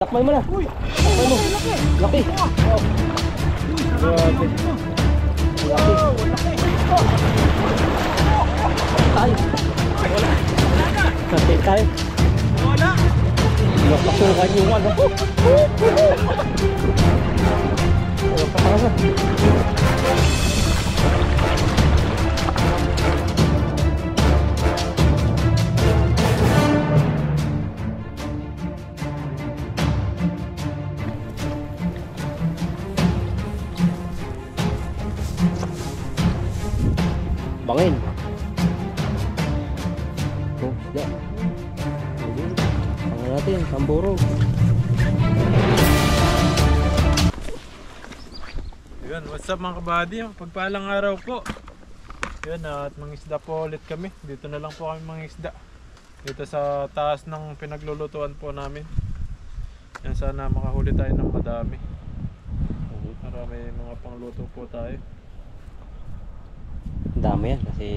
Takmay mo na. Uy! Takmay mo. Laki. Grabe. Laki. Ay. Wala. Sakit tayo. Wala! Napasukan yung ano. Wala pa kasa. Bangin. Oh, ya. Pangan natin, tamburo. Yun, what's up mga kabady? Pagpalang araw po. Yun, at mangisda po ulit kami. Dito na lang po kami mangisda. Dito sa taas ng pinaglulutuan po namin. Yan, sana makahuli tayo ng madami. Para may mga pangluto po tayo. Ang dami yan kasi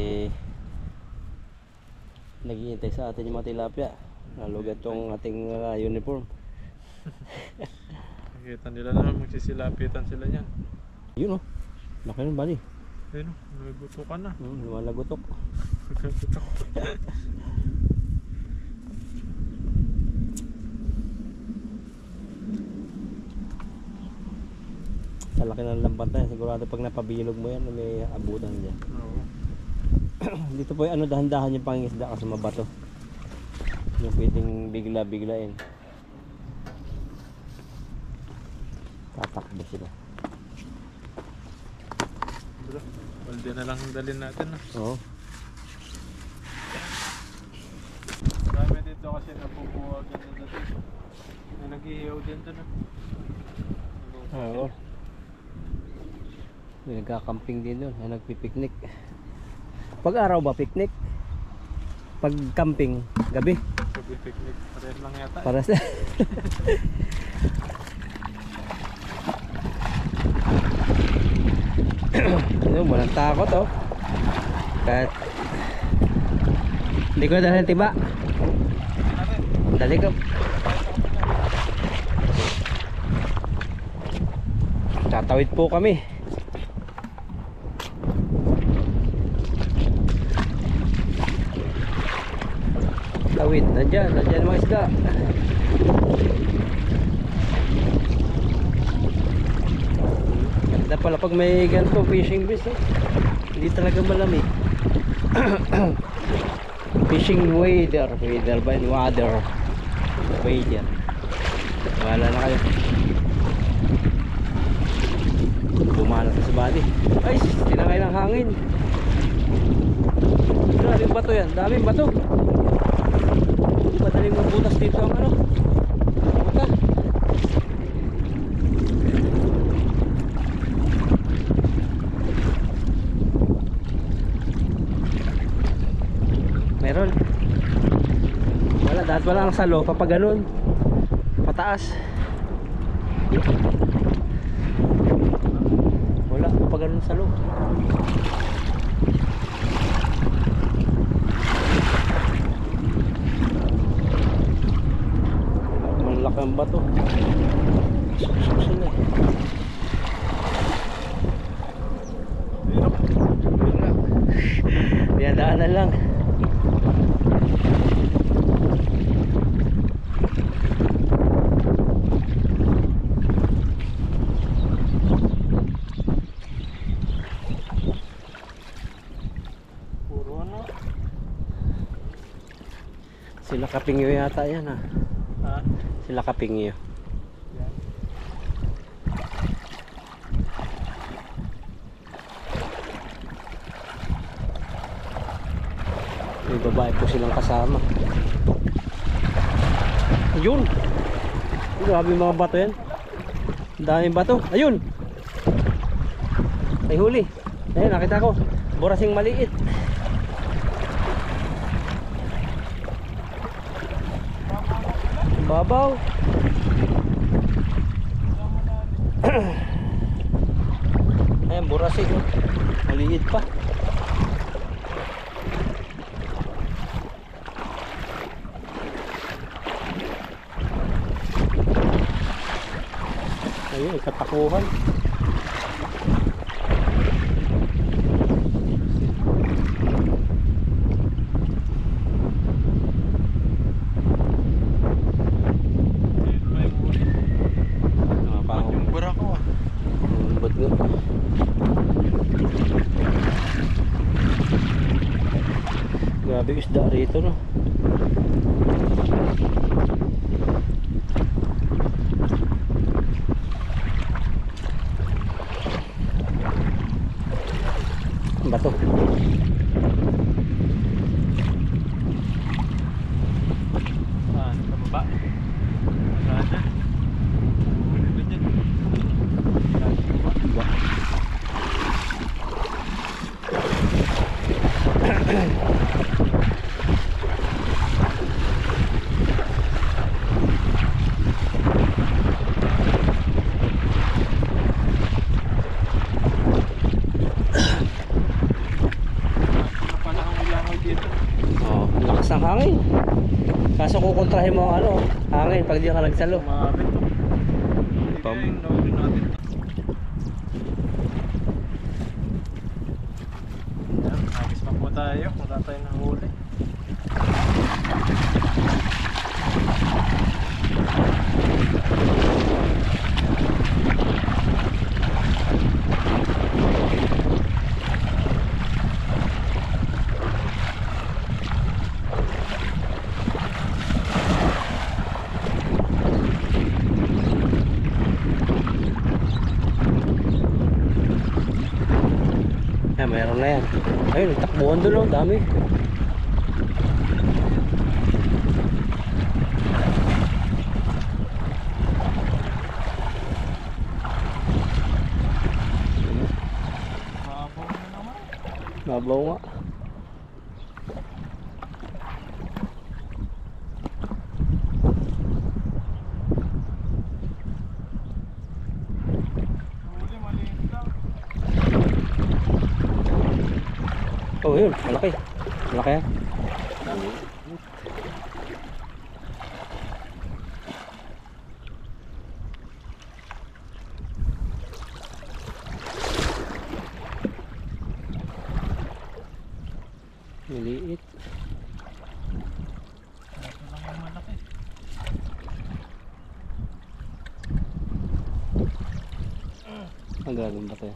naghihintay sa atin yung mga tilapia. Nalugat yung ating uniform. Nakikita nila naman, magsisilapitan sila niyan. Yun oh, laki nun bali. Ayun, may butukan na. Lumalagotok. Laki ng lambat na yan. Sigurado pag napabilog mo yan, may abutan dyan. Oo. Dito po yung ano, dahan-dahan yung pangingisda kasi mabato. Yung pwedeng bigla-biglain. Tatakbo sila. Walde na lang dalhin natin. Oo. Marami dito kasi napupuwag yan na dito. May nag-iihaw din doon. Oo. May nagkakamping din doon. May nagpipiknik. Pag araw ba picnic? Pag camping, gabi? Pag-picnic, parehas lang yata. Para sa... Ano, walang takot oh. Kahit hindi ko na dalhin tiba. Dali ko. Tatawid po kami. Tawid, nandyan mga isda. Ganda pala pag may ganito fishing breeze eh. Hindi talaga malamig. Fishing wader ba yun? Wader. Wala na kayo. Bumalat sa body. Ay, tinangay ng hangin. Daming bato yan. Daming bato. Madaling mabutas dito ang ano. Buta. Meron. Wala, dahil wala ang salo. Kapag ganun, pataas. Wala, kapag ganun salo. Malaki ang bato. Susuk sila eh. Dinadaanan lang. Puro ano? Sila Kapingyo yata yan ah. Ha? Sila Kapingyo. Yan. May babae po silang kasama. Ayun. Grabe mga bato yan. Daming bato. Ayun. May huli. Ayun, nakita ko. Borasing maliit. Babaw. Ayan, borasing. Maliit pa. Ayun, katakuhan. Ayun pa yung huli. Nakapangong. Yung bura ko ah. Ba't nga? Grabe yung isda rito, no? Bato. Sa baba. Wala dyan. Huli ba dyan? Ba? Ano pala ang ilangaw dito? Oo, lakas ng hangin. Kaso kukontrahin mo ang ano, hangin pag di ka nagsalo. Sumabit. Pam- Sige, nahuli natin to. Yan, nagis pa po tayo. Wala tayo nahuli. Mayroon na yan. Ayun, takbuhan doon, oh, dami. Mabaw na naman. Nabaw nga. Huli, maliit lang. Oh, yun, malaki. Malaki yan. Maliit. Ito lang yung malaki. Ang gagawin ba kaya?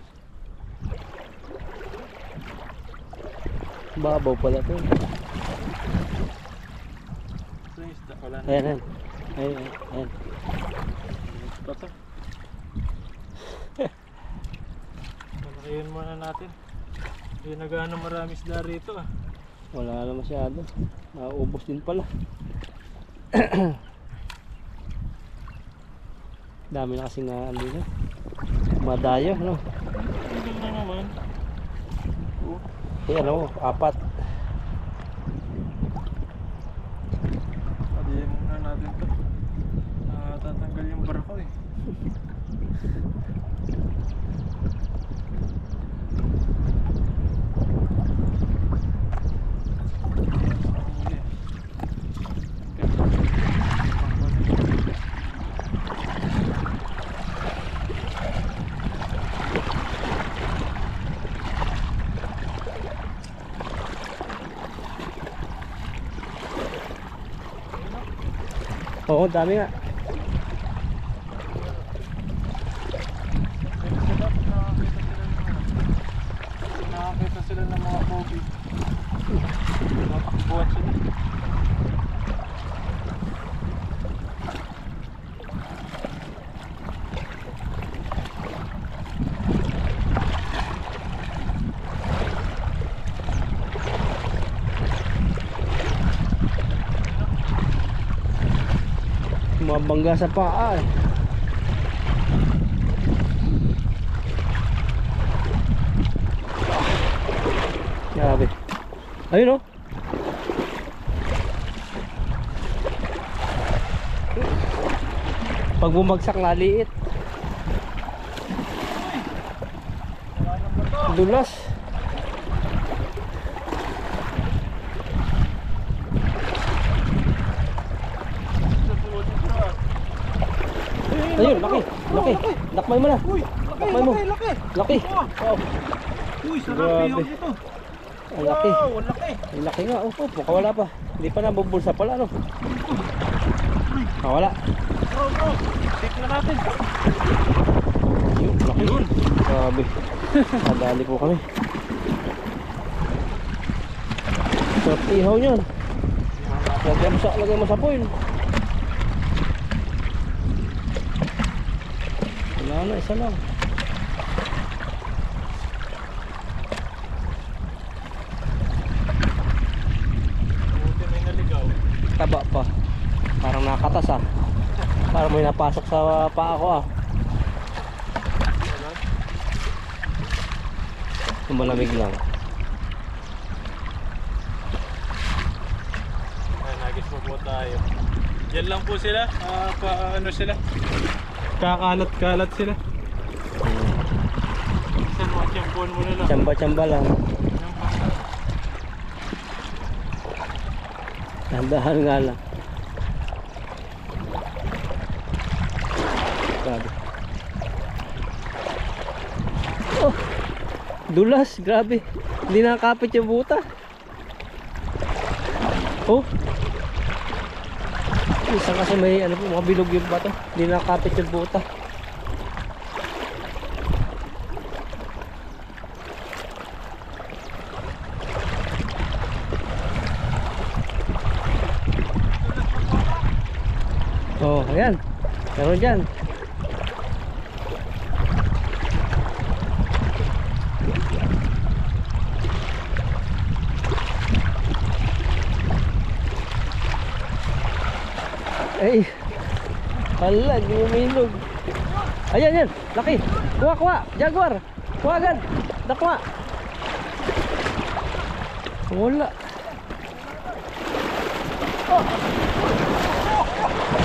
Babaw pala to. Ito yung isda. Wala na. Ayan, ayan. Ayan, ayan. Ito to. Malakihin muna natin. Hindi na gaano marami isda rito ah. Wala na masyado. Nauubos din pala. Dami na kasing ano dito. Madayo, no? Tingnan na naman. Oh. Ano, 4. Padihin muna natin to. Tatanggal yung barko eh. Oo, dami nga. Nakakita sila ng mga pogi. Matakbuhan sila. Mabangga sa paa eh. Grabe. Ayun, oh. Pag bumagsak naliit. Wala nang bato. Dulas. Ayun, laki. Laki. Dakmay mo na. Uy, Dakmay mo. laki. Laki. Oh. Wow. Uy, sarap Grabe. ihaw nito. Ang laki. Wow, ang laki. Ang laki nga. Oh, mukhang wala pa. Hindi pa nabubulsa pala, no? Wala. Bro, take na natin. Yun, laki. Grabe. Nadali po kami. Sarap ihaw niyan. Lagyan mo sa foil. Wala na, isa lang. Buti may naligaw. Taba pa. Parang nakatas ah. Parang may napasok sa paa ko ah. Malamig lang. Ay, nagis mo po tayo. Yan lang po sila. Ano sila? Kakalat-kalat sila. Saan mo? Tiyampon mo na lang. Tsamba-tsamba lang. Tandahan nga lang. Grabe. Oh, dulas, grabe. Hindi nakakapit yung buta. Oh. Isa kasi may ano po, mga bilog yung bato. Hindi nakakapit yung buta. Oh, ayan. Meron dyan. Ay. Hala, di umilog. Ayan, yan. Laki. Kuha, kuha. Jaguar. Kuha agad. Dakwa. Wala. Oh.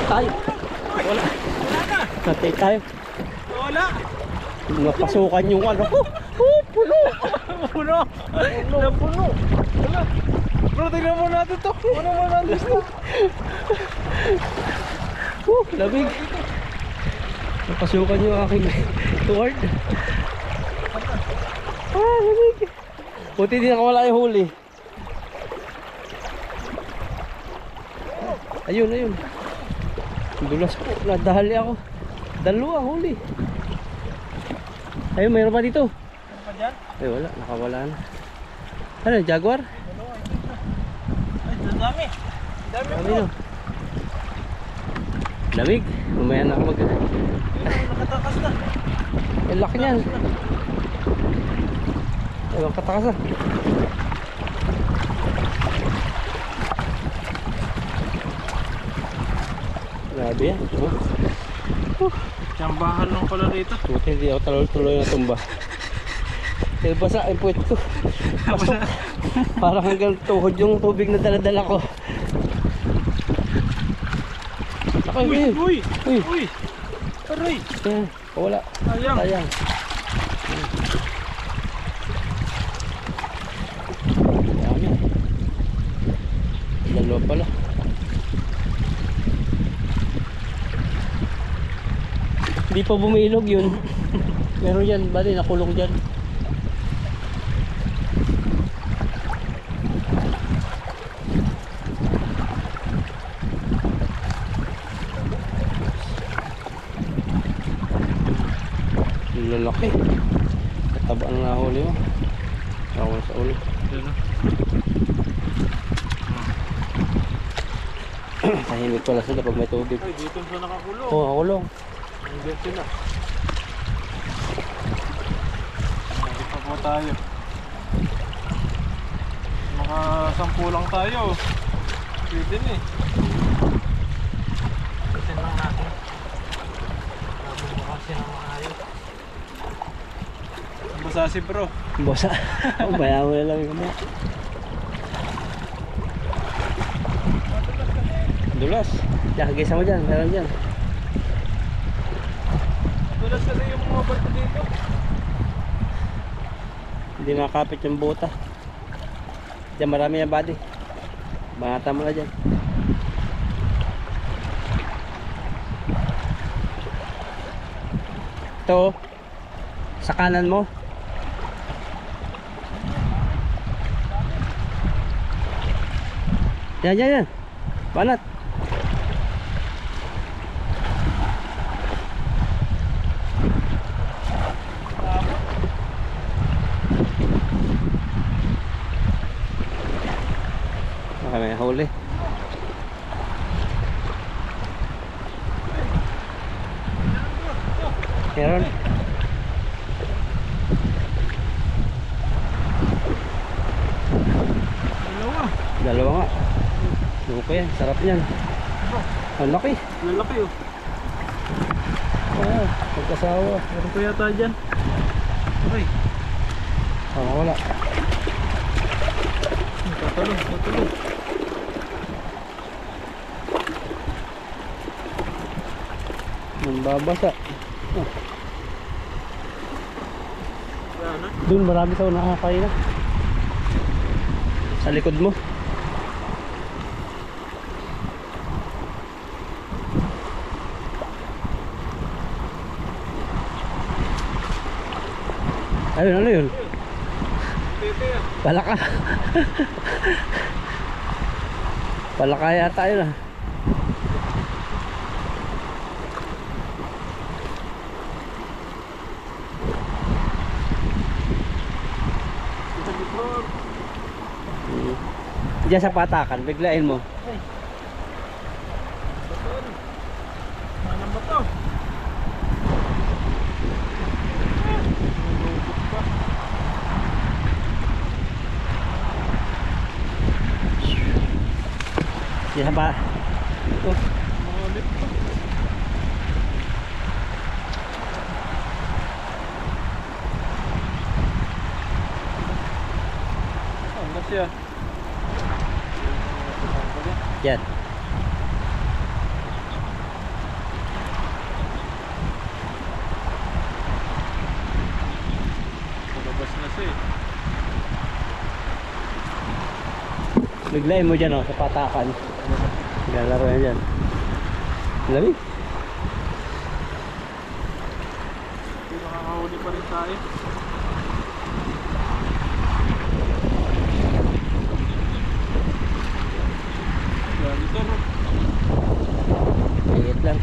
Tayo. Wala. Natay tayo. Wala! Napasukan yung ano. Oh, puno. Puno! Napuno! Wala! Bro, tignan mo natin to. Ano mo natin to? Lamig. Napasukan yung aking sword. Lamig. Buti di nakawala yung huli. Ayun, ayun. Dulas po. Nadahali ako. Dalawa huli. Ayun, mayroon pa dito. Ano pa dyan? Ay, wala. Nakawala na. Ano, jaguar? Ay, dami. Dami Dami bro. no. Lamig. Mamaya na ako mag... Nakatakas na. Ang laki niyan. Ayun, katakas na. Grabe yan. Tsambahan lang pala dito. Buti hindi ako tuloy na tumba. Dahil basa ang puwet ko. Pasok. Parang hanggang tuhod yung tubig na daladala ko. Uy! Uy! Uy! Uy! Aray! Ayan, wala. Sayang! Sayang. Dami. Dalawa pala. Hindi pa bumilog yun. Meron yan, bali nakulong dyan. Lalaki. Kataba ang nahuli mo. Ako sa ulo. Yan, Tahimik pala sila pag may tubig. ay, dito sa nakakulong. Oo, nakulong. Nandiyan sila. Nagit pa po tayo. Mga 10 lang tayo. Pwede na eh. Isin lang natin. Grabe mo kasi ng mga ayos. Basa si bro. Bosa. Bayan mo na lang yung ano. Dulas. Yan, gisa mo dyan. Meron dyan. Tulas kasi yung mga barko dito. Hindi nakakapit yung buta. Diyan marami yung body. Bangata mo na dyan. Ito, sa kanan mo. Yan, yan, yan. Banat. Okay, may huli. Meron. Dalawa nga. Okay, sarap niyan. Ang laki. Lalaki oh. Pagkasawa. Meron pa yata dyan. Okay. Wala. Tatulog, tatulog. Babasa. Yan na. Doon marami sa unahan kanina. Sa likod mo. Ayun, ano yun? Palaka. Palaka yata yun ah. Diyan sa patakan, biglain mo. Manang ba to? Diyan sa pa. Oh. Malit pa. Saan na siya? Yan. Labas na siya eh. Biglain mo dyan oh, sa patakan. Galaro yan dyan. Lamig. Hindi nakakahuli pa rin tayo. Janitor. Liit lang.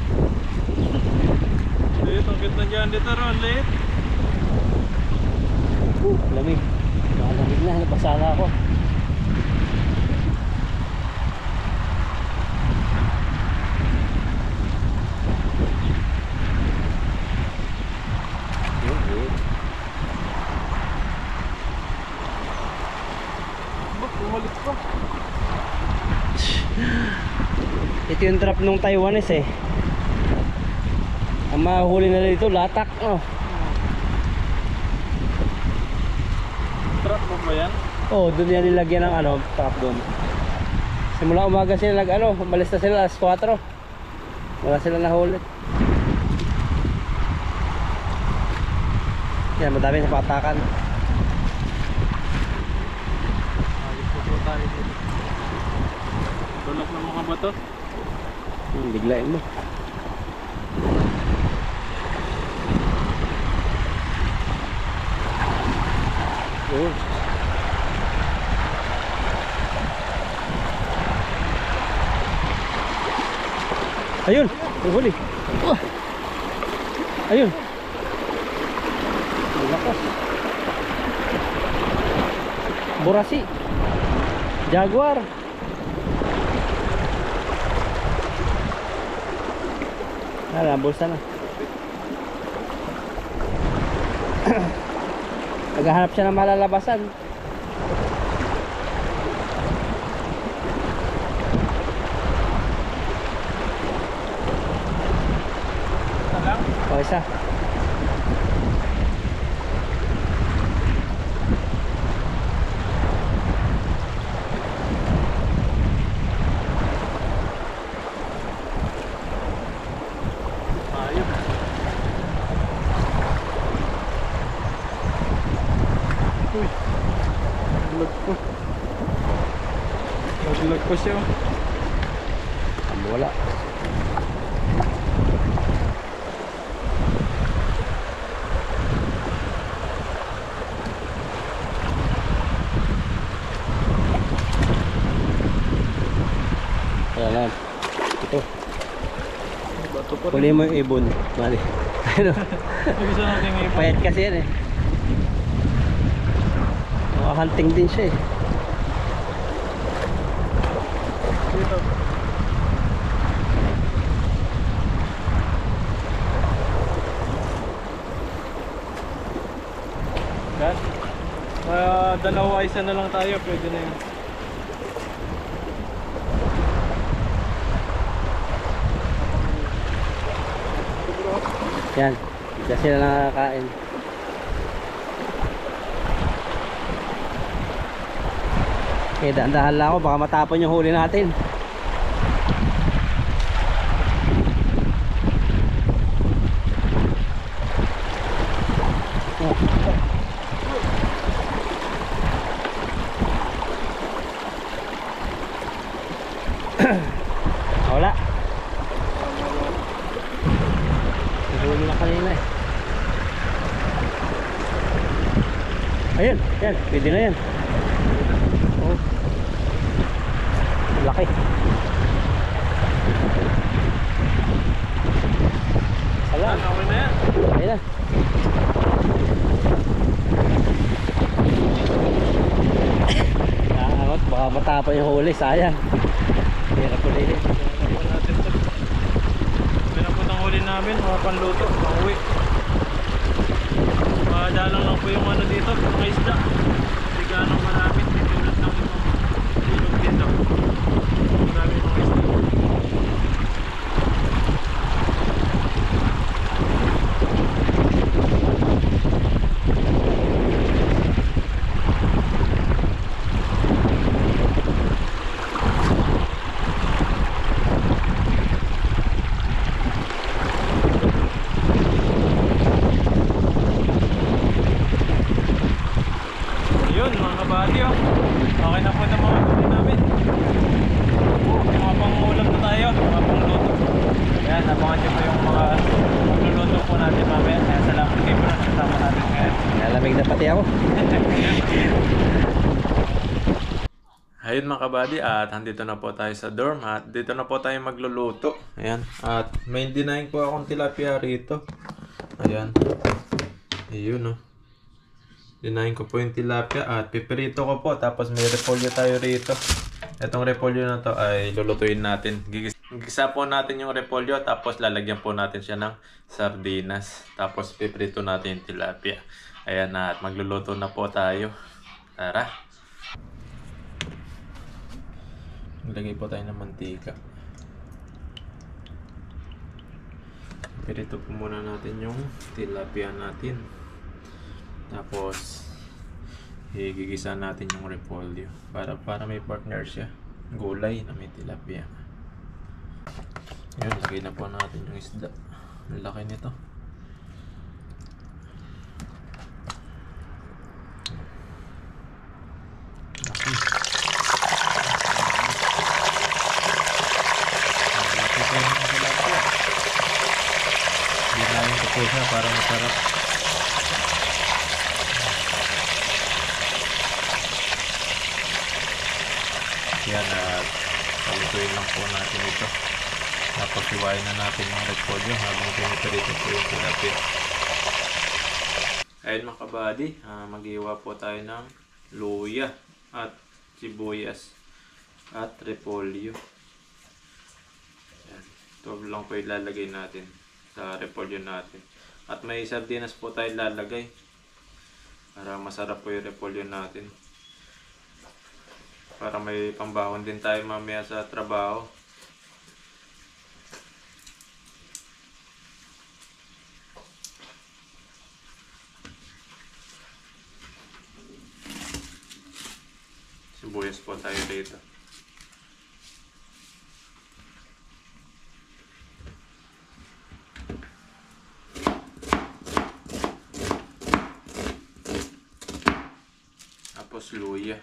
Liit, ang cute na janitor. Ang liit. Lamig. Malamig na, napasala ako. Bumalik pa. Ito yung trap nung Taiwanese eh. Ang mahuli na dito, latak. Oh. Trap mo ba yan? Oh, doon yan nilagyan ng ano, trap doon. Simula umaga sila umalis na sila alas 4. Wala sila nahuli. Yan, madami sa patakan. Ayos po tayo dito. Tulak ng mga bato. Biglain mo. Oh. Ayun, huli. Ayun. Lakas. Burasi. Jaguar. Bulsa na. Naghahanap siya ng malalabasan. O, isa. Ayun. Uy. Naglag po. Naglag po siya. Wala. Huli mo yung ibon. Mali. Ano? Gusto natin ngayon. Payat kasi yan eh. Hunting din siya eh. Dito. Yan. Dalawa, isa na lang tayo. Pwede na yun. Yan. Hindi sila nakakain. Okay, dahan-dahan lang ako. Baka matapon yung huli natin. Wala. Nahuli na kanina eh. Ayun, yan. Pwede na yan. Oh. Laki. Salam. Okay na yan. Ayun na. Nakakot, baka matapon yung huli. Sayang. Hirap ulihin. Pinapot ang huli namin, mga panluto, panguwi. Dalang lang po yung ano dito, mga isda. Hindi ganong marami, tinulad ng ilog dito. Marami mga isda. Yun mga kabady, oh. Okay na po na mga huli namin. Mga pangulam na tayo, mga pangluto. Yan, abangan nyo po yung mga magluluto po natin mamaya. Kaya salamat kayo po na kasama natin ngayon. Nalamig na pati ako. Ayun mga kabady, at andito na po tayo sa dorm at dito na po tayo magluluto. Ayan, at may dinaing po akong tilapia rito. Ayan. Ayun, oh. Dinahin ko po yung tilapia at pipirito ko po. Tapos may repolyo tayo rito. Itong repolyo na to ay lulutuin natin. Gigisa po natin yung repolyo. Tapos lalagyan po natin siya ng sardinas. Tapos pipirito natin yung tilapia. Ayan na, at magluluto na po tayo. Tara. Maglagay po tayo ng mantika. Pipirito po muna natin yung tilapia natin. Tapos gigisa natin yung repolyo para may partner siya, gulay na may tilapia. Yun, lagay na po natin yung isda. Ang laki nito. Laki. Laki po yung tilapia. Ginahin ko po siya para masarap. Yan, at palutuin lang po natin ito. Tapos iwain na natin yung repolyo habang pinipirito po yung tilapia. Ayun mga kabady, mag-iwa po tayo ng luya at sibuyas at repolyo. Yan. Ito lang po ilalagay natin sa repolyo natin. At may sardinas po tayo ilalagay para masarap po yung repolyo natin. Para may pambahon din tayo mamaya sa trabaho. Sibuyas po tayo dito. Tapos luya.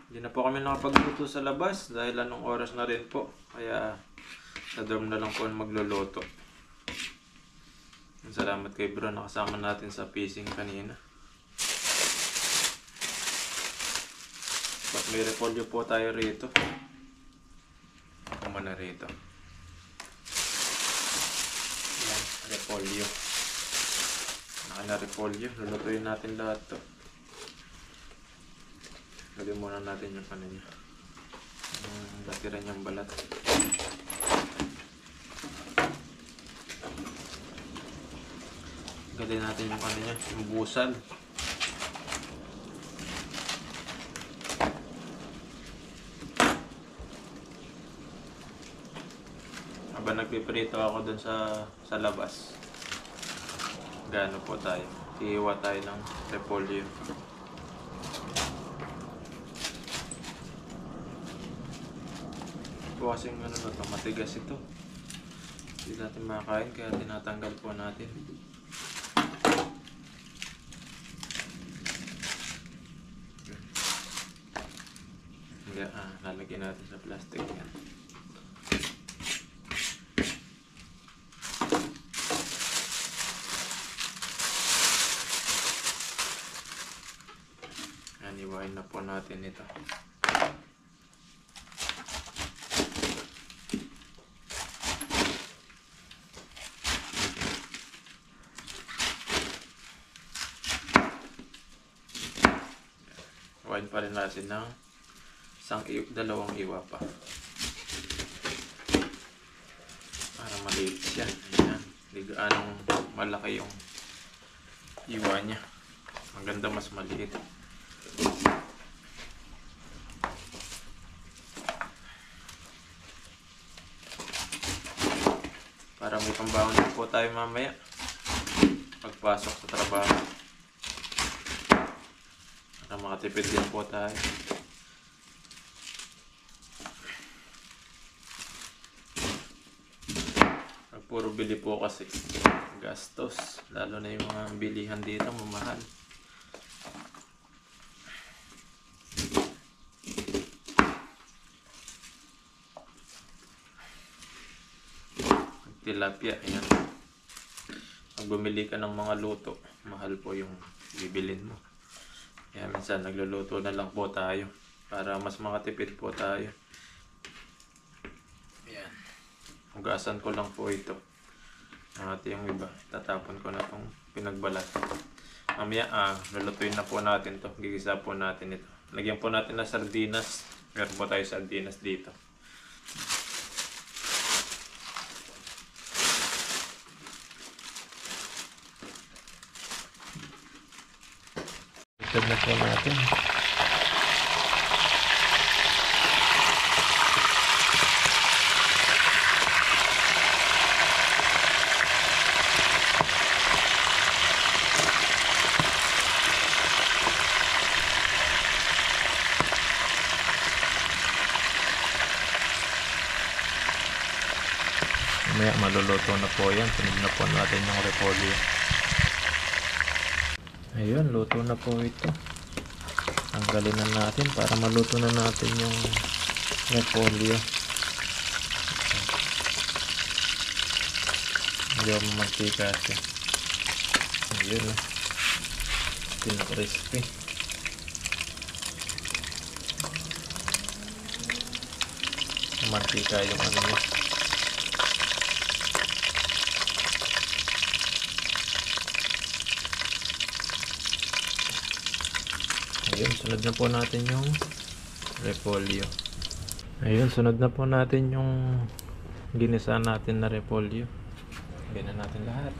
Hindi na po kami nakapagluto sa labas dahil anong oras na rin po. Kaya sa dorm na lang po magluluto. Salamat kay bro, nakasama natin sa fishing kanina. May repolyo po tayo rito. Ako muna rito. Yan, repolyo. Repolyo. Lulutuin natin lahat to. Lagyan muna natin yung ano niya. Yung natira niyang balat. Lagyan natin yung ano niya, yung busal. Habang nagpiprito ako dun sa labas. Gaano po tayo? Iiwa tayo ng repolyo. Po kasing ano na ito, matigas ito. Hindi natin makakain kaya tinatanggal po natin. Hindi, lalagyan natin sa plastic yan. Iwain na po natin ito. Iwain pa rin natin ng dalawang iwa pa. Para maliit siya. Ayan. Hindi gaanong malaki yung iwa niya. Maganda mas maliit. Para may pambaon din po tayo mamaya pagpasok sa trabaho. Para makatipid din po tayo. Pag puro bili po kasi gastos, lalo na yung mga bilihan dito mamahal. Tilapia, ayan. Pag bumili ka ng mga luto, mahal po yung bibilin mo. Kaya minsan nagluluto na lang po tayo para mas makatipid po tayo. Ayan. Hugasan ko lang po ito. At yung iba, tatapon ko na itong pinagbalat. Mamaya, lulutuin na po natin to. Gigisa po natin ito. Lagyan po natin na sardinas. Meron po tayo sardinas dito. Itag na po natin. Mamaya maluluto na po yan. Sunod na po natin yung repolyo. Ayun, luto na po ito. Tanggalin na natin para maluto na natin yung repolyo. Hindi ako mantika siya. Ayun, crispy. Mantika yung ano niya. Ayun, sunod na po natin yung repolyo. Ayun, sunod na po natin yung ginisa natin na repolyo. Lagyan na natin lahat.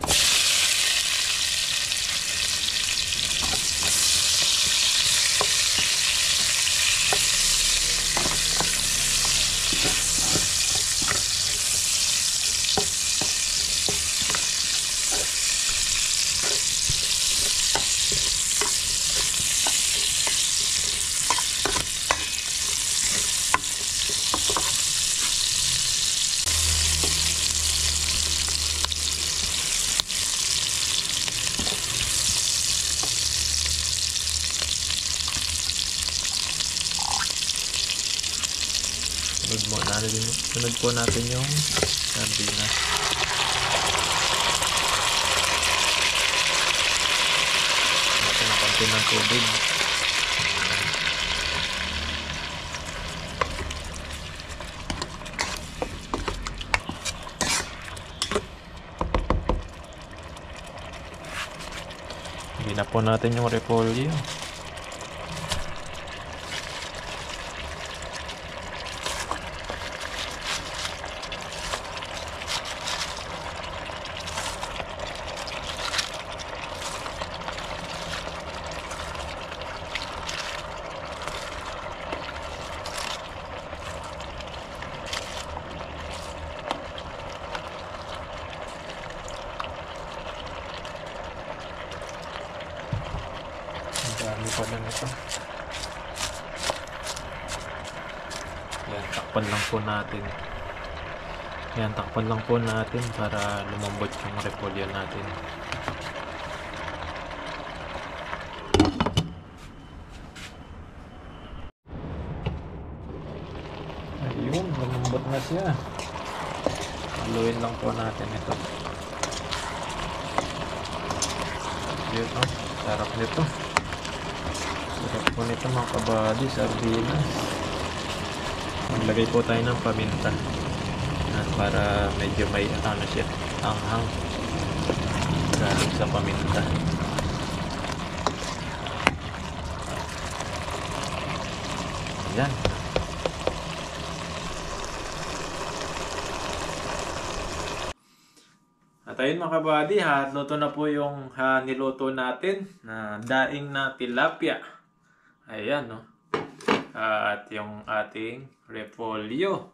Sunod po natin yung sardinas. Natin ang konti ng tubig. po natin yung repolyo. Dami pa lang ito. Yan, takpan lang po natin. Yan, takpan lang po natin para lumambot yung repolyo natin. Ayun, lumambot na siya. Haluin lang po natin ito. Yun, oh, sarap nito. Sarap po nito mga kabady, sardinas. Maglagay po tayo ng paminta. Yan, para medyo may ano siya, anghang. Galing sa paminta. Yan. At ayun mga kabady, luto na po yung niluto natin na daing na tilapia. Ayan, no. At yung ating repolyo.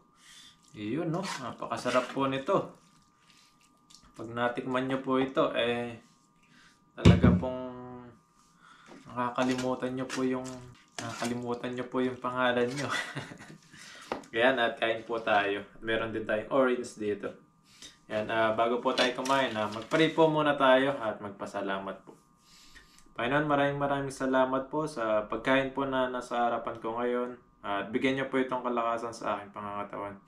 Iyon, no. Napakasarap po nito. Pag natikman nyo po ito, talaga pong nakakalimutan nyo po yung pangalan nyo. Ayan, at kain po tayo. Meron din tayong orange dito. Ayan, bago po tayo kumain, mag-pray po muna tayo at magpasalamat po. Panginoon, maraming salamat po sa pagkain po na nasa harapan ko ngayon. At bigyan niyo po itong kalakasan sa aking pangangatawan.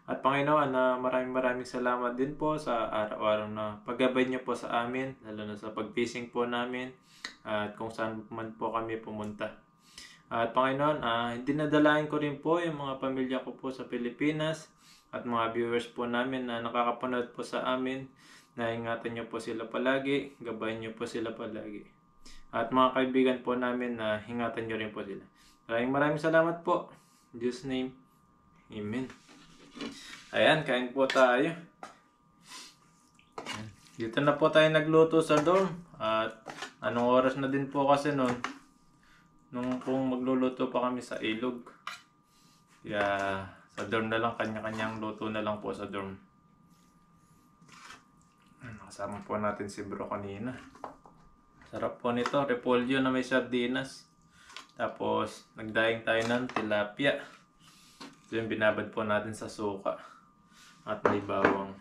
At Panginoon, maraming salamat din po sa araw-araw na paggabay niyo po sa amin, lalo na sa pag-fishing po namin at kung saan man po kami pumunta. At Panginoon, dinadalain ko rin po yung mga pamilya ko po sa Pilipinas at mga viewers po namin na nakakapanood po sa amin, na ingatan niyo po sila palagi, gabayan niyo po sila palagi. At mga kaibigan po namin na ingatan niyo rin po sila. Maraming salamat po. In Jesus' name, Amen. Ayan, kain po tayo. Dito na po tayo nagluto sa dorm. At anong oras na din po kasi noon, kung magluluto pa kami sa ilog. Kaya sa dorm na lang, kanya-kanyang luto na lang po sa dorm. Nakasama po natin si bro kanina. Sarap po nito, repolyo na may sardinas. Tapos nagdaing tayo ng tilapia. Ito yung binabad po natin sa suka. At may bawang.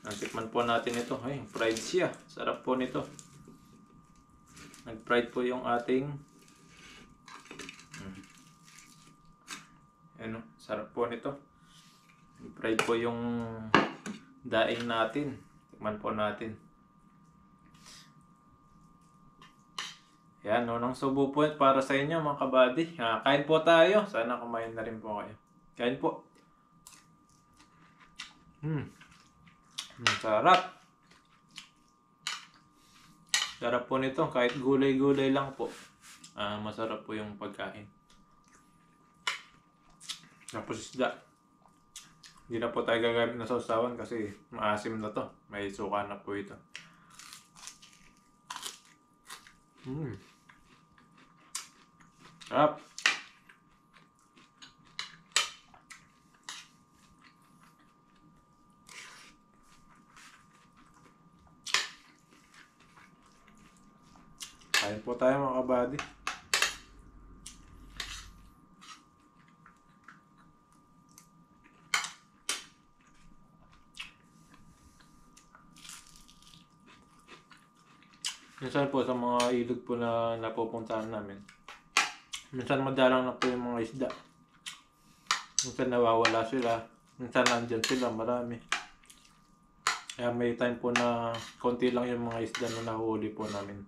Natikman po natin ito. Ay, fried siya. Sarap po nito. Nag-fried po yung ating ano, sarap po nito. Nag-fried po yung daing natin. Tikman po natin. Yan, unang subo po para sa inyo mga kabady. Kain po tayo. Sana kumain na rin po kayo. Kain po. Sarap. Sarap po nito. Kahit gulay-gulay lang po. Masarap po yung pagkain. Tapos isda. Hindi na po tayo gagamit na sausawan kasi maasim na to. May suka na po ito. Sarap. Kain po tayo mga kabady. Minsan po sa mga ilog po na napupuntahan namin, minsan madalang na po yung mga isda. Minsan nawawala sila. Minsan nandyan sila, marami. Kaya may time po na konti lang yung mga isda na nahuli po namin.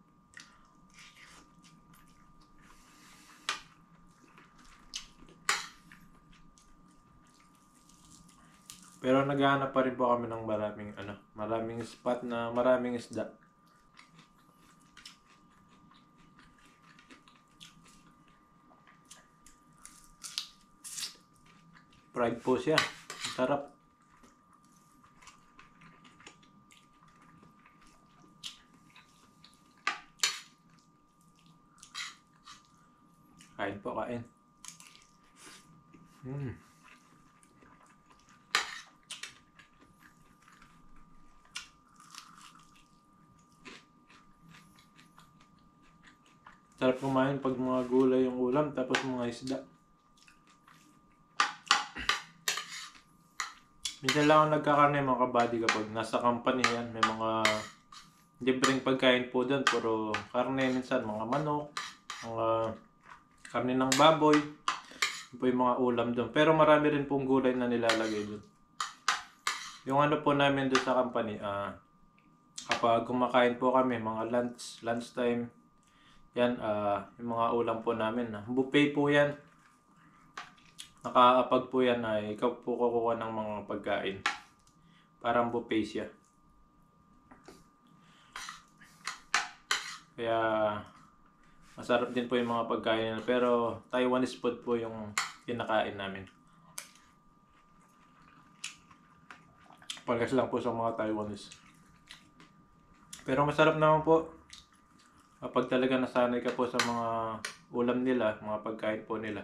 Pero naghahanap pa rin po kami ng maraming spot na maraming isda. Fried po siya. Sarap. Kain po, kain. Sarap kumain pag mga gulay yung ulam, tapos mga isda. Minsan lang ako nagkakarne mga kabady kapag nasa company yan. May mga libreng pagkain po doon. Puro karne minsan, mga manok, mga karne ng baboy. Yun po yung mga ulam doon. Pero marami rin pong gulay na nilalagay doon. Yung ano po namin doon sa company, kapag kumakain po kami, mga lunchtime, yan, yung mga ulam po namin. Buffet po yan. Nakaapag po yan ay ikaw po kukuha ng mga pagkain. Parang buffet siya. Kaya masarap din po yung mga pagkain nila. Pero Taiwanese food po yung kinakain namin. Pagas lang po sa mga Taiwanese. Pero masarap naman po. Kapag talaga nasanay ka po sa mga ulam nila, mga pagkain po nila,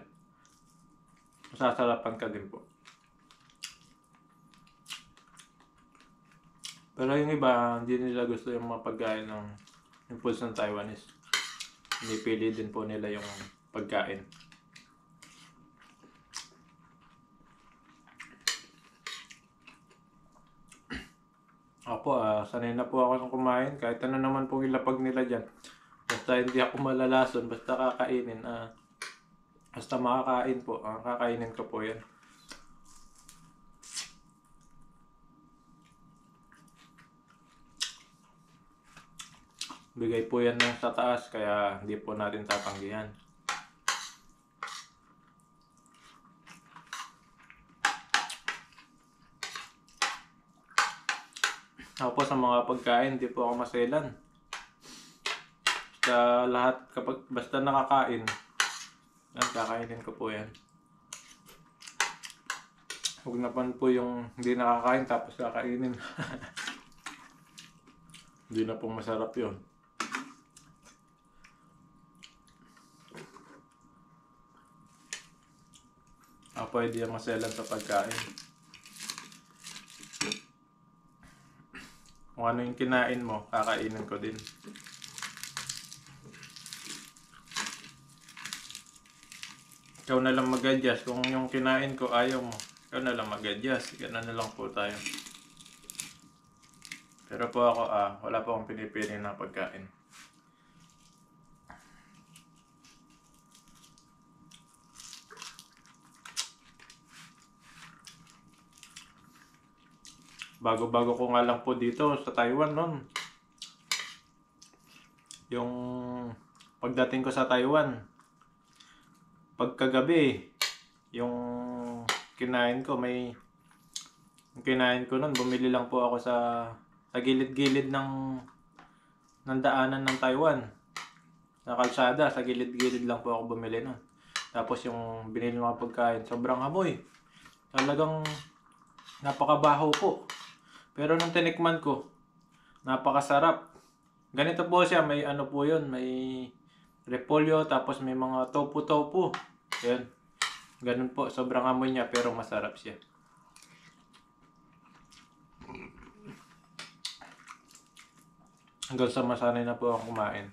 masasarapan ka din po. Pero yung iba, hindi nila gusto yung mga pagkain ng impulse ng Taiwanese. Pinipili din po nila yung pagkain. Ako sanay na po ako ng kumain. Kahit ano naman pong ilapag nila dyan. Basta hindi ako malalason, basta kakainin. Basta makakain po, kakainin ko po yan. Bigay po yan ng sa taas, kaya hindi po natin tatanggihan. Ako po sa mga pagkain, hindi po ako maselan. Sa lahat, basta nakakain, yan, kakainin ko po yan. Huwag naman po yung hindi nakakain tapos kakainin. Hindi na po masarap yun. Ako pwede yung maselan sa pagkain. Kung ano yung kinain mo, kakainin ko din. Ikaw na lang mag-adjust. Kung yung kinain ko ayaw mo, ikaw na lang mag-adjust. Ganun na lang po tayo. Pero po ako, wala po akong pinipili na pagkain. Bago-bago ko nga lang po dito sa Taiwan noon. Yung pagdating ko sa Taiwan, pagkagabi, yung kinain ko noon, bumili lang po ako sa gilid-gilid ng daanan ng Taiwan. Sa kalsada, sa gilid-gilid lang po ako bumili noon. Tapos yung binili mga pagkain, sobrang amoy. Talagang napakabaho po. Pero nung tinikman ko, napakasarap. Ganito po siya, may ano po yun, may repolyo, tapos may mga tofu-tofu. Yan. Ganun po, sobrang amoy niya pero masarap siya. Hanggang sa masanay na po akong kumain.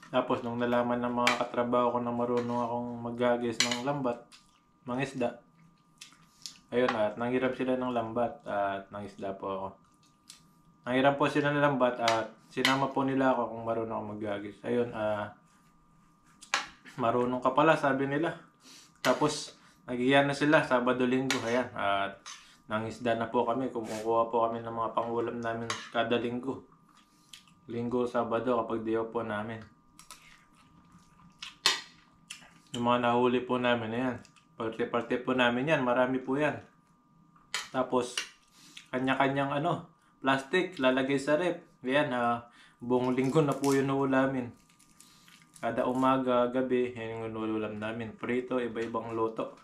Tapos nung nalaman ng mga katrabaho ko na marunong akong maghagis ng lambat, mga isda, ayun, at nanghiram sila ng lambat at ng isda po ako. Nanghiram po sila ng lambat at sinama po nila ako kung marunong akong maghagis. Ayun, marunong ka pala, sabi nila. Tapos nagiyan na sila Sabado-Linggo, ayan, at nang isda na po kami. Kumukuha po kami ng mga pangulam namin kada linggo. Linggo, Sabado kapag day off po namin. Yung mga nahuli po namin, ayan. Parte-parte po namin yan. Marami po yan. Tapos, kanya-kanyang plastic, lalagay sa rep. Ayan, buong linggo na po yun ulamin. Kada umaga, gabi, yan yung inuulam namin. Prito, iba-ibang luto.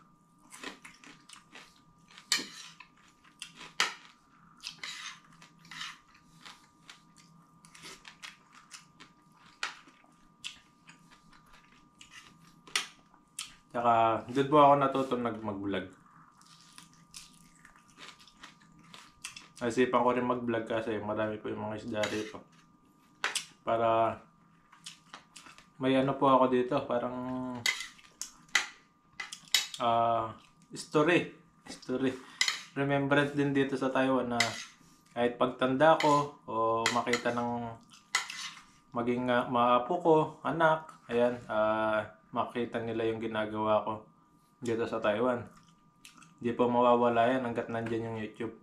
Tsaka, doon po ako natutong mag-vlog. Nasipan ko rin mag-vlog kasi marami po yung mga isda rito. Para may po ako dito, parang story. Remembrance din dito sa Taiwan na kahit pagtanda ko o makita ng maging maapo ko, anak, ayan, makita nila yung ginagawa ko dito sa Taiwan. Hindi po mawawala yan hanggat nandyan yung YouTube.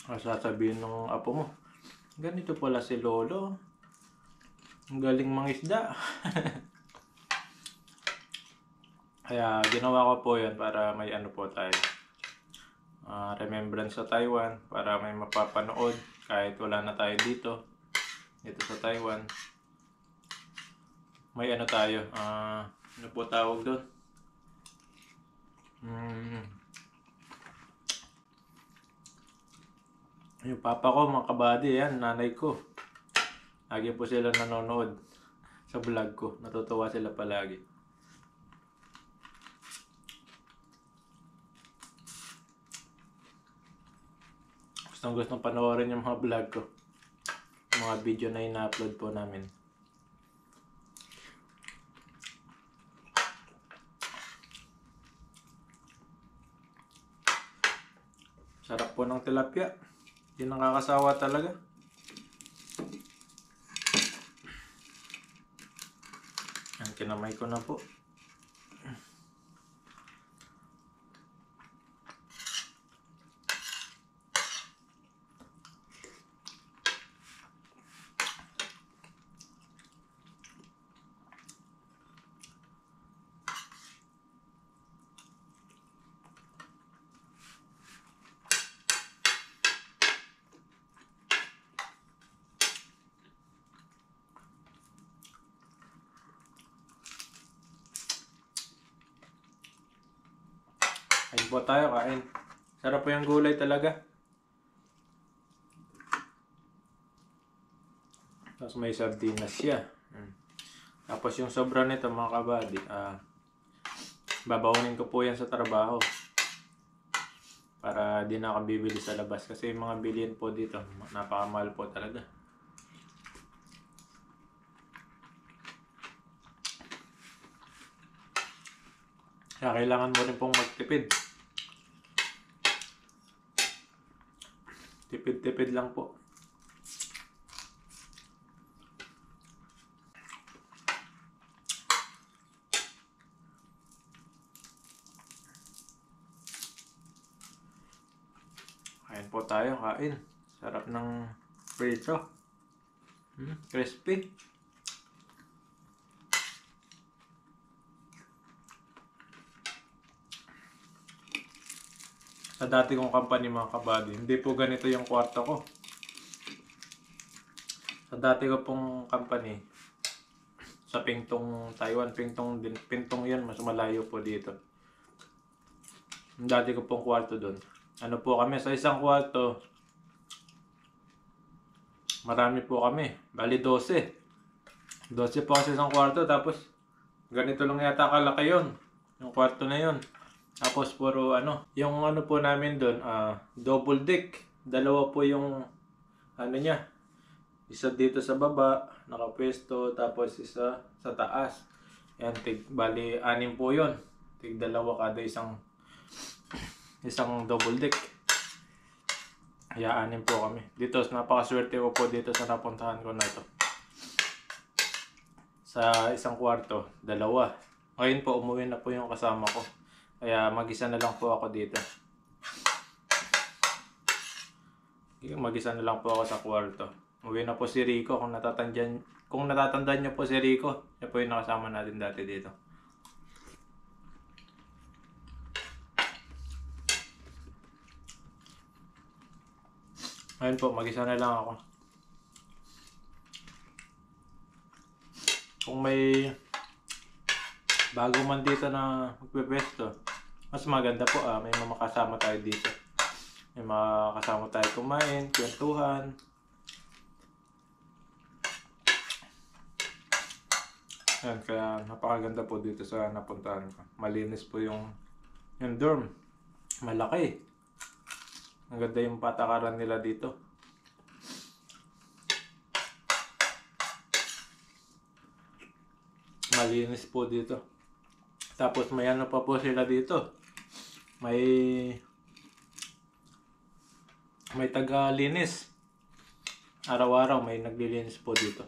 Sasabihin ng apo mo, ganito pala si Lolo. Ang galing mangisda. Kaya ginawa ko po yan para may po tayo. Remembrance sa Taiwan. Para may mapapanood kahit wala na tayo dito sa Taiwan. May tayo. Ano po tawag doon? Yung papa ko, mga kabady, yan, nanay ko. Lagi po sila nanonood sa vlog ko. Natutuwa sila palagi. Gustong panoorin yung mga vlog ko. Yung mga video na ina-upload po namin. Sarap po ng tilapia. Hindi nakakasawa talaga. Ang kinamay ko na po. Kain po tayo, kain. Sarap po yung gulay talaga. Tapos may sardinas siya. Tapos yung sobra nito mga kabady, babawunin ko po yan sa trabaho. Para di na ako bibili sa labas. Kasi yung mga bilhin po dito, napakamahal po talaga. Kaya kailangan mo rin pong magtipid. Tipid-tipid lang po. Kain po tayo, kain. Sarap ng prito. Crispy. Sa dati kong company mga kabady, hindi po ganito yung kwarto ko. Sa dati ko pong company, sa Pingtong, Taiwan, Pingtong yun, mas malayo po dito. Yung dati ko pong kwarto doon. Ano po kami, sa isang kwarto, marami po kami, bali 12. 12 po sa isang kwarto, tapos ganito lang yata kalaki yun, yung kwarto na yun. Tapos puro yung po namin doon, double deck. Dalawa po yung niya. Isa dito sa baba, nakapwesto, tapos isa sa taas. Yan, bali 6 po yun. Tig dalawa kada isang double deck. Kaya 6 po kami. Dito, napakaswerte ko po dito sa napuntahan ko na ito. Sa isang kwarto, 2. Ngayon po, umuwi na po yung kasama ko. Kaya mag-isa na lang po ako dito. Mag-isa na lang po ako sa kwarto. Uwi na po si Rico. Kung natatandaan niyo po si Rico, siya po yung nakasama natin dati dito. Ayun po, mag-isa na lang ako. Kung may bago man dito na magpe-pwesto, mas maganda po may makasama tayo dito. May makasama tayo kumain, kwentuhan. Ayan, kaya napakaganda po dito sa napuntahan ko. Malinis po yung dorm. Malaki. Ang ganda yung patakaran nila dito. Malinis po dito. Tapos may ano pa po sila dito. May taga-linis. Araw-araw may naglilinis po dito.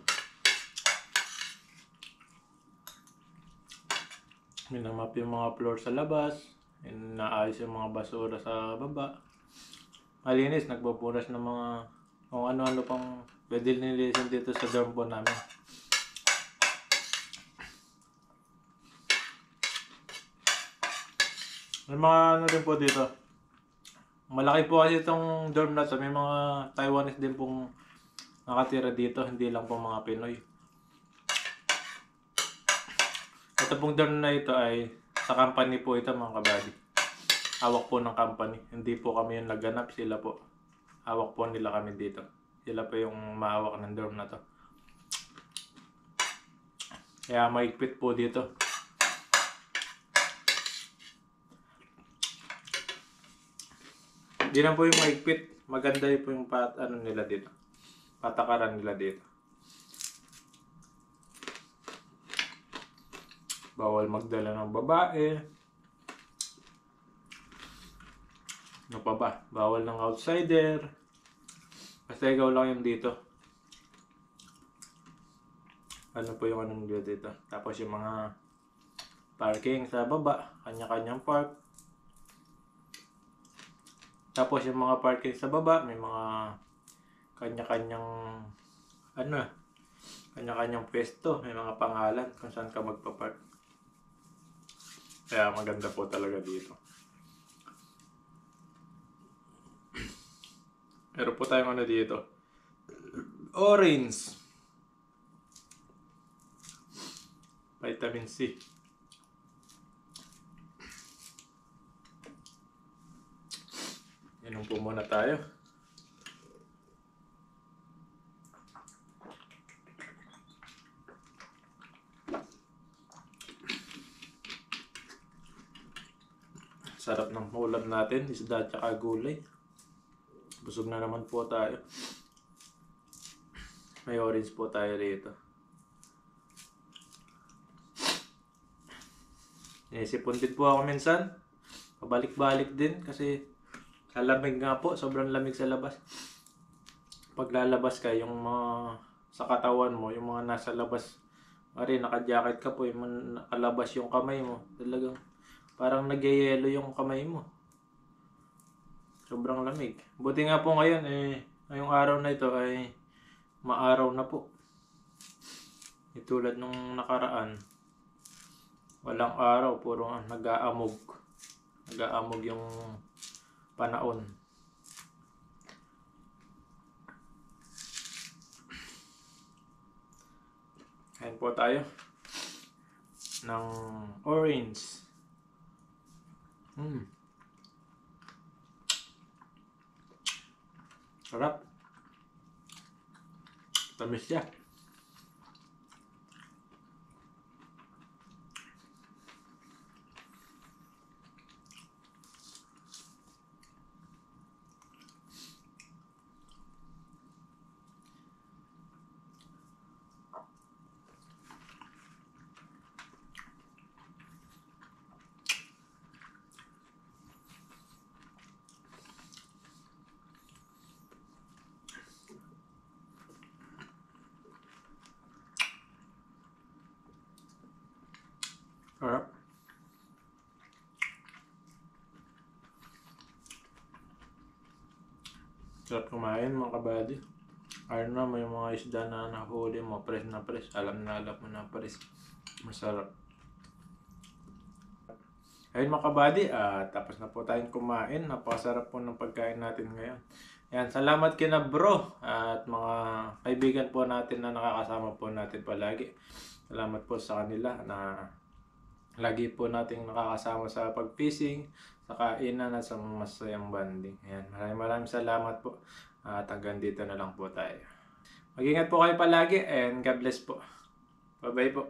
Minamap yung mga floor sa labas. Inaayos yung mga basura sa baba. Malinis, nagpupunas ng mga kung ano-ano pang pwede nililisin dito sa dorm po namin. May mga ano din po dito. Malaki po kasi itong dorm na to. May mga Taiwanese din pong nakatira dito. Hindi lang po mga Pinoy. Ito pong dorm na ito ay sa company po ito mga kabady. Hawak po ng company. Hindi po kami yung nagganap. Sila po. Hawak po nila kami dito. Sila po yung mahawak ng dorm na to. Kaya maigpit po dito. Hindi lang po yung maigpit. Maganda po yung nila dito. Patakaran nila dito. Bawal magdala ng babae. Ano pa ba? Bawal ng outsider. Basta ikaw lang yung dito. Ano po yung anong dito? Tapos yung mga parking sa baba. Kanya-kanyang park. Tapos yung mga parking sa baba. May mga kanya-kanyang kanya-kanyang pwesto. May mga pangalan kung saan ka magpapark. Kaya maganda po talaga dito. Meron po tayong dito. Orange. Vitamin C. Inom po muna tayo. Sarap ng ulam natin, isda at saka gulay. Busog na naman po tayo. May orange po tayo dito. Sipon din po ako minsan. Pabalik-balik din kasi sa lamig nga po, sobrang lamig sa labas. Pag lalabas ka, yung mga sa katawan mo, yung mga nasa labas, mari naka-jacket ka po, yung nakalabas yung kamay mo. Talagang parang nagyayelo yung kamay mo. Sobrang lamig. Buti nga po ngayon ngayong araw na ito ay maaraw na po. Tulad nung nakaraan. Walang araw, puro nag-aamog. Nag-aamog yung panahon. Kain po tayo ng orange. Sarap. Tamis siya. Sarap. Sarap kumain mga kabady. Ayun na, may mga isda na nahuli mo, press na press. Alam mo na press. Masarap. Ayun mga kabady, tapos na po tayong kumain. Napakasarap po ng pagkain natin ngayon. Yan, salamat kina bro at mga kaibigan po natin na nakakasama po natin palagi. Salamat po sa kanila na lagi po nating nakakasama sa pag-fishing, sa kainan at sa masayang banding. Yan, maraming salamat po. At hanggang dito na lang po tayo. Mag-ingat po kayo palagi and God bless po. Bye-bye po.